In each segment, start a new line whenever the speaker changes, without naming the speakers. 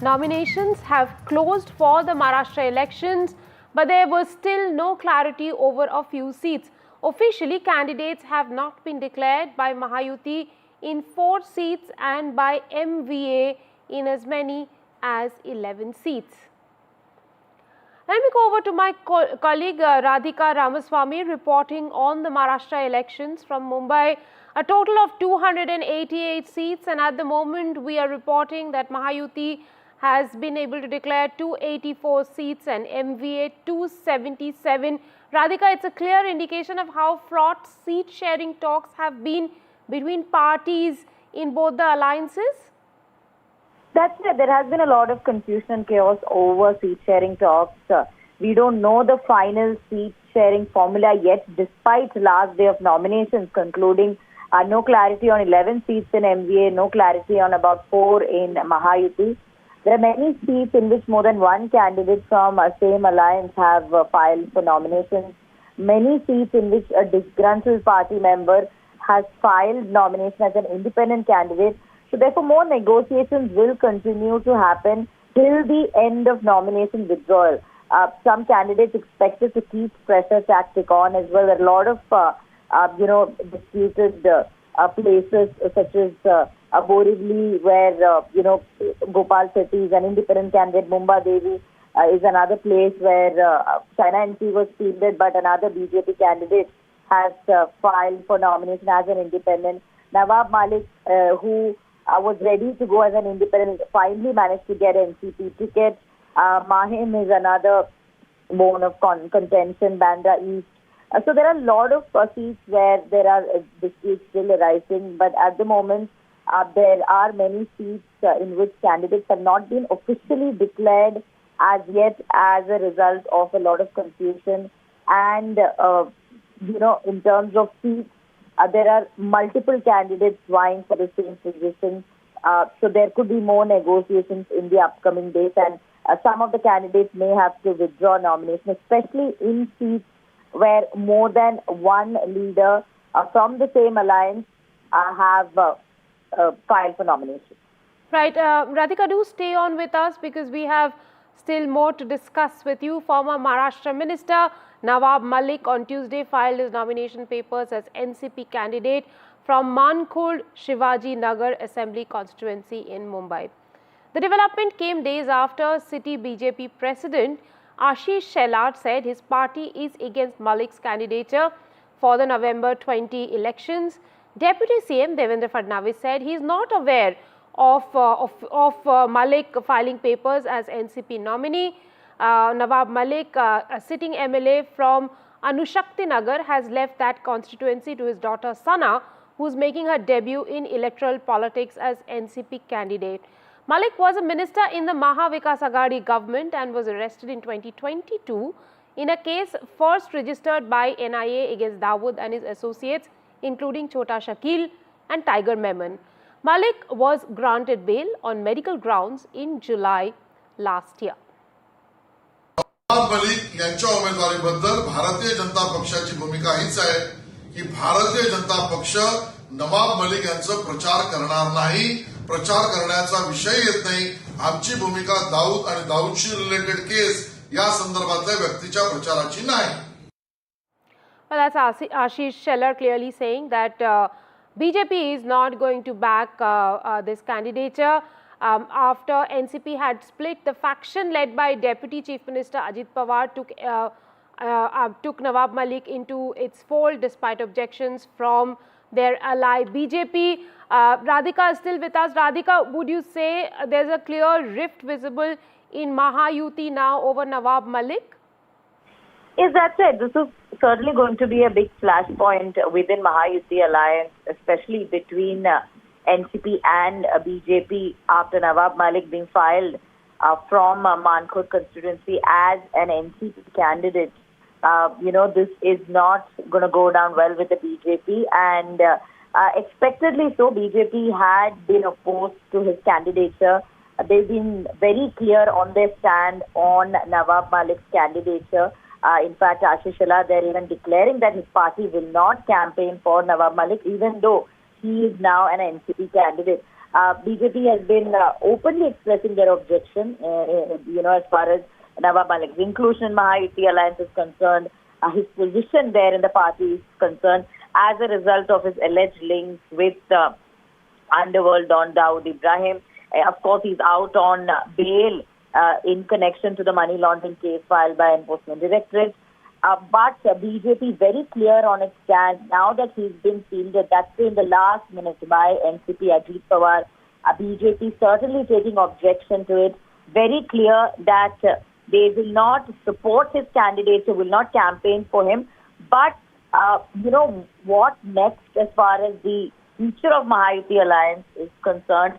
Nominations have closed for the Maharashtra elections, but there was still no clarity over a few seats. Officially, candidates have not been declared by Mahayuti in 4 seats and by MVA in as many as 11 seats. Let me go over to my colleague Radhika Ramaswamy reporting on the Maharashtra elections from Mumbai. A total of 288 seats, and at the moment we are reporting that Mahayuti has been able to declare 284 seats and MVA 277. Radhika, it's a clear indication of how fraught seat sharing talks have been between parties in both the alliances.
That's it. There has been a lot of confusion and chaos over seat sharing talks. We don't know the final seat sharing formula yet, despite last day of nominations concluding no clarity on 11 seats in MVA, no clarity on about 4 in Mahayuti. There are many seats in which more than one candidate from a same alliance have filed for nominations. Many seats in which a disgruntled party member has filed nomination as an independent candidate. So therefore, more negotiations will continue to happen till the end of nomination withdrawal. Some candidates expected to keep pressure tactic on as well. There are a lot of disputed places such as Borivali, where Gopal Shetty is an independent candidate. Mumbai Devi is another place where Sena was fielded, but another BJP candidate has filed for nomination as an independent. Nawab Malik, who was ready to go as an independent, finally managed to get NCP ticket. Mahim is another bone of contention, Bandra East. So there are a lot of seats where there are disputes still arising, but at the moment there are many seats in which candidates have not been officially declared as yet as a result of a lot of confusion. And, in terms of seats, there are multiple candidates vying for the same position. So there could be more negotiations in the upcoming days, and some of the candidates may have to withdraw nomination, especially in seats where more than one leader from the same alliance have filed for nomination.
Right. Radhika, do stay on with us because we have still more to discuss with you. Former Maharashtra Minister Nawab Malik on Tuesday filed his nomination papers as NCP candidate from Mankhurd Shivaji Nagar Assembly constituency in Mumbai. The development came days after city BJP President Ashish Shelar said his party is against Malik's candidature for the November 20 elections. Deputy CM Devendra Fadnavis said he is not aware of Malik filing papers as NCP nominee. Nawab Malik, a sitting MLA from Anushakti Nagar, has left that constituency to his daughter Sena, who is making her debut in electoral politics as NCP candidate. Malik was a minister in the Maha Vikas Aghadi government and was arrested in 2022 in a case first registered by NIA against Dawood and his associates, including Chota Shakil and Tiger Memon. Malik was granted bail on medical grounds in July last year.
Nawab Malik यांच्या उमेदवारीबद्दल भारतीय जनता पक्षाची भूमिका हीच आहे की भारतीय जनता पक्ष नवाब मलिक यांचा प्रचार करणार नाही, प्रचार करण्याचा विषय येत नाही. आमची भूमिका दाऊद आणि दाऊदशी रिलेटेड केस या संदर्भातल्या व्यक्तीच्या प्रचाराची नाही.
Well, that's Ashish Shelar clearly saying that BJP is not going to back this candidature. After NCP had split, the faction led by Deputy Chief Minister Ajit Pawar took Nawab Malik into its fold despite objections from their ally BJP. Radhika is still with us. Radhika, would you say there's a clear rift visible in Mahayuti now over Nawab Malik?
Yes, that's it. This is certainly going to be a big flashpoint within Mahayuti alliance, especially between NCP and BJP after Nawab Malik being filed from Mankhurd constituency as an NCP candidate. This is not going to go down well with the BJP, and expectedly so, BJP had been opposed to his candidature. They've been very clear on their stand on Nawab Malik's candidature. In fact, Ashish Shelar, they're even declaring that his party will not campaign for Nawab Malik, even though he is now an NCP candidate. BJP has been openly expressing their objection, as far as Nawab Malik's inclusion in Mahayuti alliance is concerned, his position there in the party is concerned, as a result of his alleged links with underworld Don Dawood Ibrahim. Of course, he's out on bail in connection to the money laundering case filed by Enforcement Directorate. But BJP very clear on its stand now that he's been fielded, that's in the last minute by NCP Ajit Pawar. BJP certainly taking objection to it. Very clear that they will not support his candidature, will not campaign for him. But, what next as far as the future of Mahayuti alliance is concerned?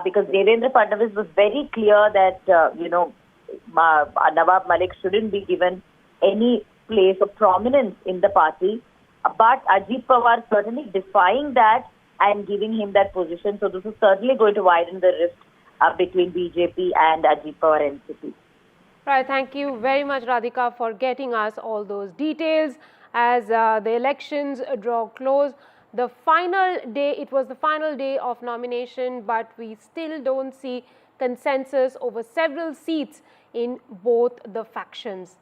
Because Devendra Fadnavis was very clear that, Nawab Malik shouldn't be given any place of prominence in the party. But Ajit Pawar certainly defying that and giving him that position. So this is certainly going to widen the rift between BJP and Ajit Pawar NCP.
Right, thank you very much, Radhika, for getting us all those details. As the elections draw close, the final day, it was the final day of nomination, but we still don't see consensus over several seats in both the factions.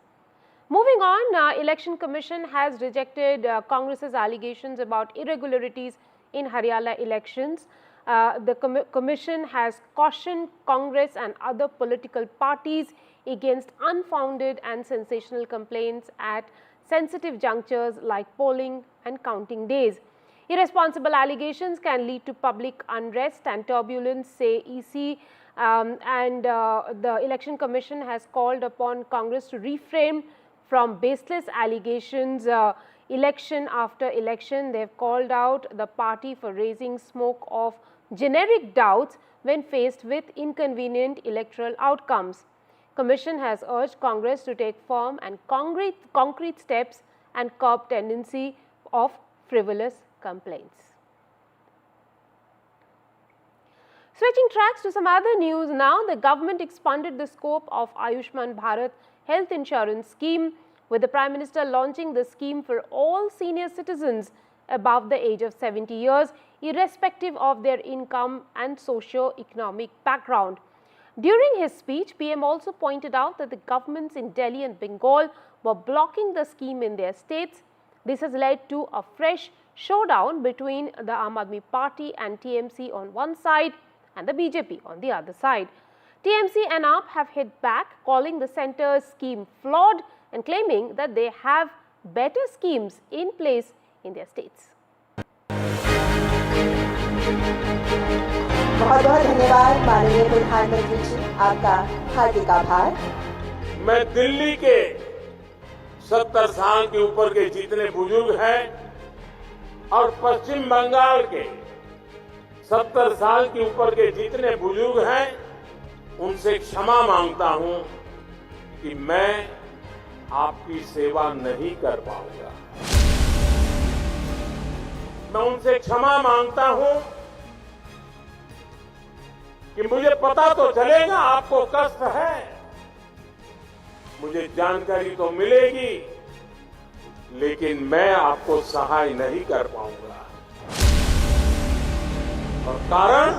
Moving on, Election Commission has rejected Congress's allegations about irregularities in Haryana elections. The Commission has cautioned Congress and other political parties against unfounded and sensational complaints at sensitive junctures like polling and counting days. Irresponsible allegations can lead to public unrest and turbulence, say EC, and the Election Commission has called upon Congress to refrain from baseless allegations election after election. They have called out the party for raising smoke of generic doubts when faced with inconvenient electoral outcomes. Commission has urged Congress to take firm and concrete steps and curb tendency of frivolous complaints. Switching tracks to some other news now, the government expanded the scope of Ayushman Bharat health insurance scheme, with the Prime Minister launching the scheme for all senior citizens above the age of 70 years, irrespective of their income and socio-economic background. During his speech, PM also pointed out that the governments in Delhi and Bengal were blocking the scheme in their states. This has led to a fresh showdown between the Aam Aadmi Party and TMC on one side and the BJP on the other side. TMC and AAP have hit back, calling the centre's scheme flawed and claiming that they have better schemes in place in their states.
बहुत बहुत धन्यवाद माननीय प्रधानमंत्री जी, आपका हार्दिक आभार।
मैं दिल्ली के 70 साल के ऊपर के जितने बुजुर्ग हैं और पश्चिम बंगाल के 70 साल के ऊपर के जितने बुजुर्ग हैं, उनसे क्षमा मांगता हूं कि मैं आपकी सेवा नहीं कर पाऊंगा। मैं उनसे क्षमा मांगता हूं कि मुझे पता तो चलेगा आपको कष्ट है, मुझे जानकारी तो मिलेगी, लेकिन मैं आपको सहाय नहीं कर पाऊंगा। और कारण,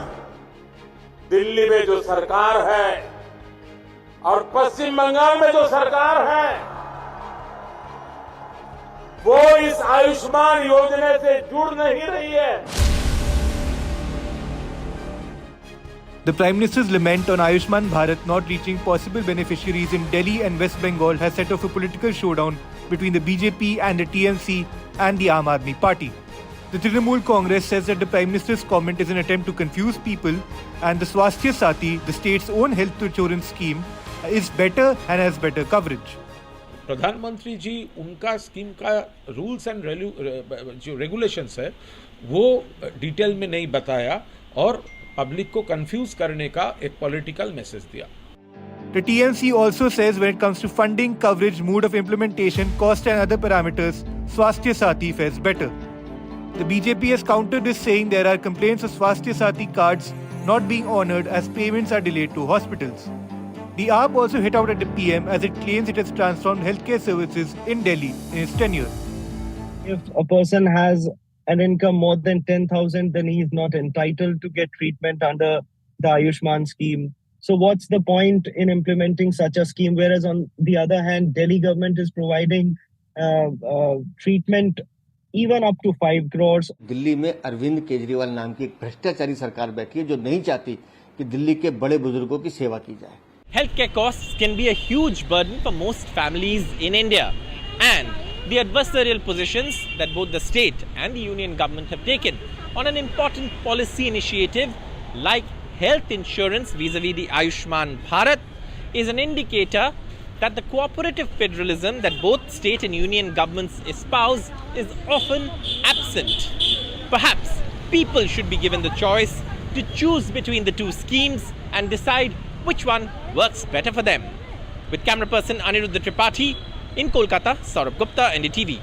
दिल्ली में जो सरकार है और पश्चिम बंगाल में जो सरकार है, वो इस आयुष्मान योजना से जुड़ नहीं रही है।
The Prime Minister's lament on Ayushman Bharat not reaching possible beneficiaries in Delhi and West Bengal has set off a political showdown between the BJP and the TMC and the Aam Aadmi Party. The Trinamool Congress says that the Prime Minister's comment is an attempt to confuse people, and the Swasthya Sati, the state's own health insurance scheme, is better and has better coverage.
प्रधानमंत्री जी उनका scheme का rules and जो regulations है वो detail में नहीं बताया और पब्लिक को कंफ्यूज करने का एक पॉलिटिकल मैसेज दिया।
The TMC also says when it comes to funding, coverage, mode of implementation, cost and other parameters, Swasthya Sati fares better. The BJP has countered this, saying there are complaints of Swasthya Sati cards not being honoured as payments are delayed to hospitals. The AAP also hit out at the PM as it claims it has transformed healthcare services in Delhi in its tenure.
If a person has an income more than 10,000, then he is not entitled to get treatment under the Ayushman scheme. So what's the point in implementing such a scheme? Whereas on the other hand, Delhi government is providing treatment even up to 5 crores.
Delhi में अरविंद केजरीवाल नाम की एक भ्रष्टाचारी सरकार बैठी है जो नहीं चाहती कि दिल्ली के बड़े बुजुर्गों की सेवा की जाए.
Healthcare costs can be a huge burden for most families in India, and the adversarial positions that both the state and the union government have taken on an important policy initiative like health insurance vis-a-vis the Ayushman Bharat is an indicator that the cooperative federalism that both state and union governments espouse is often absent. Perhaps people should be given the choice to choose between the two schemes and decide which one works better for them. With camera person Aniruddha Tripathi in Kolkata, Saurabh Gupta, NDTV.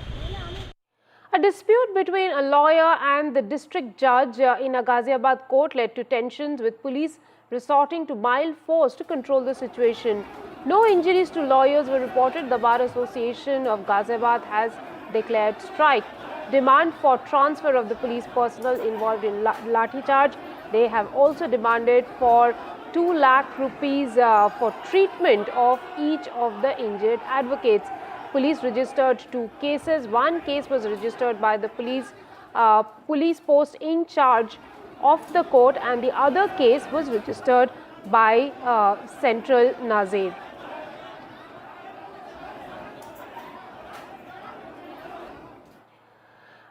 A dispute between a lawyer and the district judge in a Ghaziabad court led to tensions, with police resorting to mild force to control the situation. No injuries to lawyers were reported. The Bar Association of Ghaziabad has declared strike. Demand for transfer of the police personnel involved in lathi charge. They have also demanded for 2 lakh rupees for treatment of each of the injured advocates. Police registered 2 cases. One case was registered by the police post in charge of the court, and the other case was registered by Central Nazir.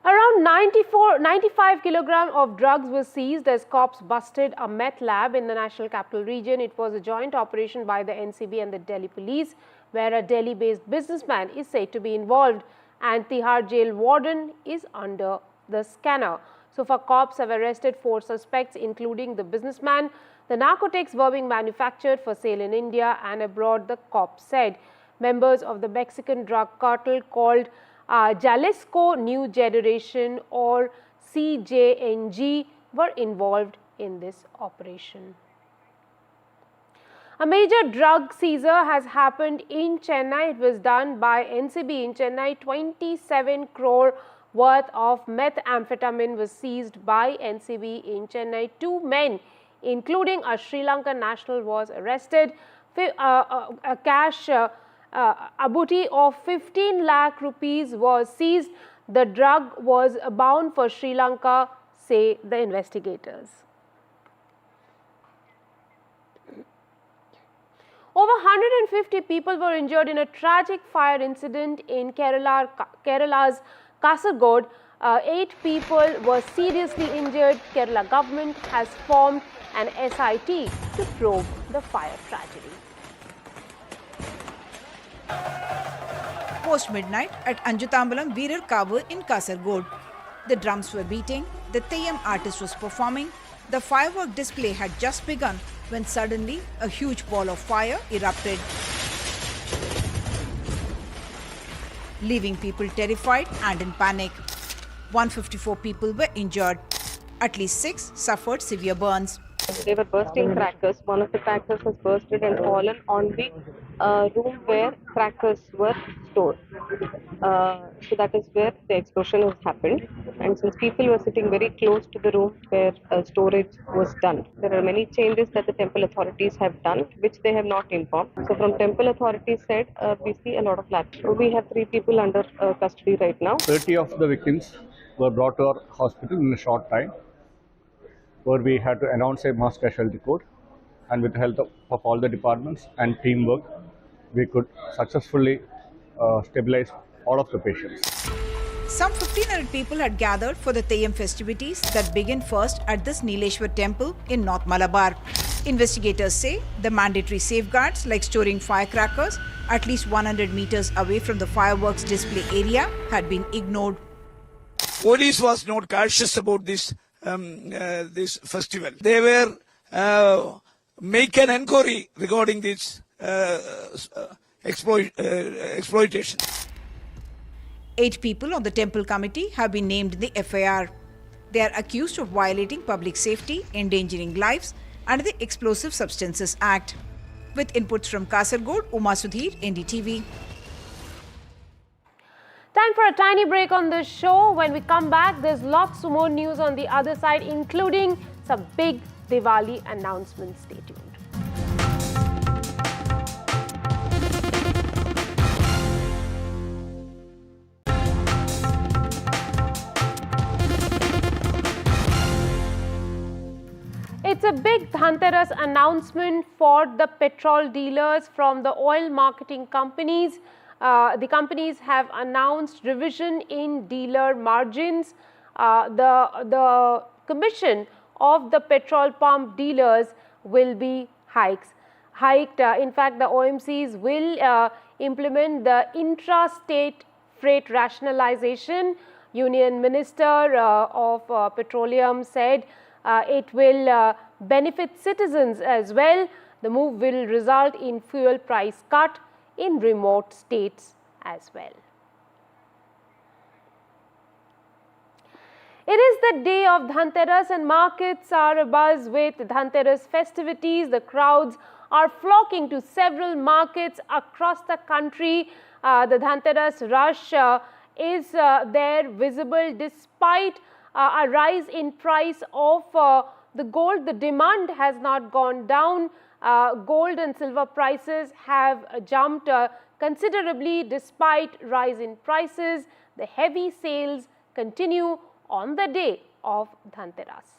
Around 95 kilograms of drugs were seized as cops busted a meth lab in the National Capital Region. It was a joint operation by the NCB and the Delhi Police, where a Delhi-based businessman is said to be involved, and Tihar jail warden is under the scanner. So far, cops have arrested 4 suspects, including the businessman. The narcotics were being manufactured for sale in India and abroad, the cops said. Members of the Mexican drug cartel called Jalisco New Generation, or CJNG, were involved in this operation. A major drug seizure has happened in Chennai. It was done by NCB in Chennai. 27 crore worth of methamphetamine was seized by NCB in Chennai. 2 men, including a Sri Lankan national, was arrested. A cash a booty of 15 lakh rupees was seized. The drug was bound for Sri Lanka, say the investigators. Over 150 people were injured in a tragic fire incident in Kerala's Kasaragod. 8 people were seriously injured. Kerala government has formed an SIT to probe the fire tragedy.
Post-midnight at Anjutambalam Veerar Kavu in Kasaragod. The drums were beating, the Theyyam artist was performing, the firework display had just begun when suddenly a huge ball of fire erupted, leaving people terrified and in panic. 154 people were injured. At least 6 suffered severe burns.
They were bursting crackers. One of the crackers has bursted and fallen on the room where crackers were stored. So that is where the explosion has happened. And since people were sitting very close to the room where storage was done, there are many changes that the temple authorities have done, which they have not informed. So from temple authorities said, we see a lot of lapse. So we have 3 people under custody right now.
30 of the victims were brought to our hospital in a short time, where we had to announce a mass casualty code, and with the help of all the departments and teamwork, we could successfully stabilize all of the patients.
Some 1,500 people had gathered for the Theyyam festivities that begin first at this Neeleshwar temple in North Malabar. Investigators say the mandatory safeguards like storing firecrackers at least 100 meters away from the fireworks display area had been ignored.
Police was not cautious about this festival. They were make an inquiry regarding this exploitation.
8 people on the temple committee have been named in the FIR. They are accused of violating public safety, endangering lives under the Explosive Substances Act. With inputs from Kasaragod, Uma Sudhir, NDTV.
Time for a tiny break on this show. When we come back, there's lots more news on the other side, including some big Diwali announcements. Stay tuned. It's a big Dhanteras announcement for the petrol dealers from the oil marketing companies. The companies have announced revision in dealer margins. The commission of the petrol pump dealers will be hiked. In fact, the OMCs will implement the intra-state freight rationalization. Union Minister of Petroleum said it will benefit citizens as well. The move will result in fuel price cut in remote states as well. It is the day of Dhanteras and markets are abuzz with Dhanteras festivities. The crowds are flocking to several markets across the country. The Dhanteras rush is there visible despite a rise in price of the gold. The demand has not gone down. Gold and silver prices have jumped considerably despite rise in prices. The heavy sales continue on the day of Dhanteras.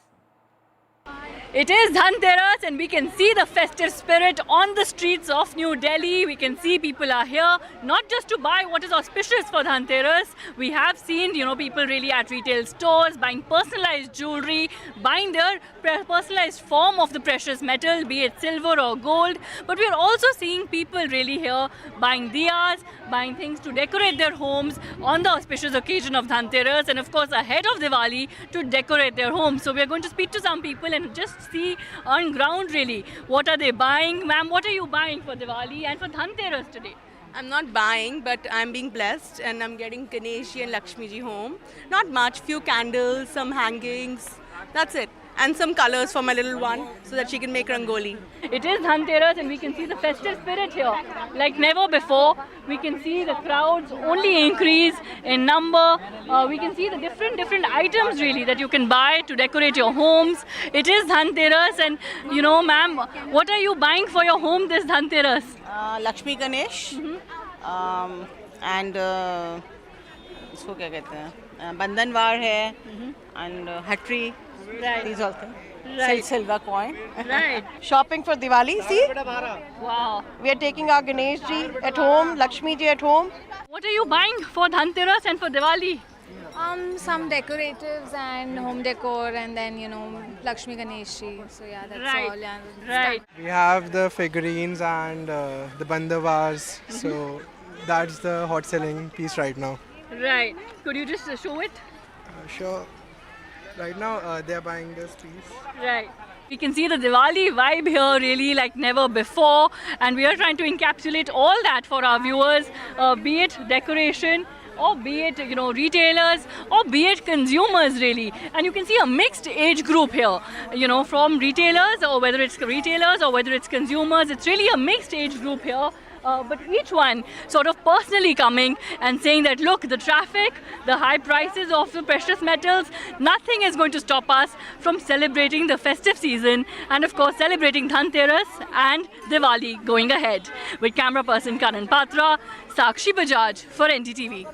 It is Dhanteras and we can see the festive spirit on the streets of New Delhi. We can see people are here not just to buy what is auspicious for Dhanteras. We have seen, people really at retail stores buying personalized jewelry, buying their personalized form of the precious metal, be it silver or gold. But we are also seeing people really here buying diyas, buying things to decorate their homes on the auspicious occasion of Dhanteras and of course ahead of Diwali to decorate their homes. So we are going to speak to some people and just see on ground really what are they buying. Ma'am, what are you buying for Diwali and for Dhanteras today?
I'm not buying, but I'm being blessed and I'm getting Ganeshi and Lakshmi ji home. Not much, few candles, some hangings, that's it. And some colors for my little one so that she can make rangoli.
It is Dhanteras and we can see the festive spirit here. Like never before, we can see the crowds only increase in number. We can see the different items really that you can buy to decorate your homes. It is Dhanteras and ma'am, what are you buying for your home this Dhanteras?
Lakshmi Ganesh and इसको क्या कहते हैं बंधनवार है and hatri.
Right.
These all things.
Right.
Silver coin.
Right.
Shopping for Diwali, see?
Wow.
We are taking our Ganesh ji at home, Lakshmi ji at home.
What are you buying for Dhanteras and for Diwali?
Some decoratives and home decor and then, Lakshmi Ganeshi. So yeah, that's all. Yeah,
right.
We have the figurines and the bandavars. So that's the hot selling piece right now.
Right. Could you just show it?
Sure. Right now, they're buying this piece.
Right. We can see the Diwali vibe here really like never before, and we are trying to encapsulate all that for our viewers, be it decoration, or be it retailers, or be it consumers really. And you can see a mixed age group here, from retailers, or whether it's retailers or whether it's consumers. It's really a mixed age group here. But each one sort of personally coming and saying that, look, the traffic, the high prices of the precious metals, nothing is going to stop us from celebrating the festive season and, of course, celebrating Dhanteras and Diwali going ahead. With camera person Karan Patra, Sakshi Bajaj for NDTV.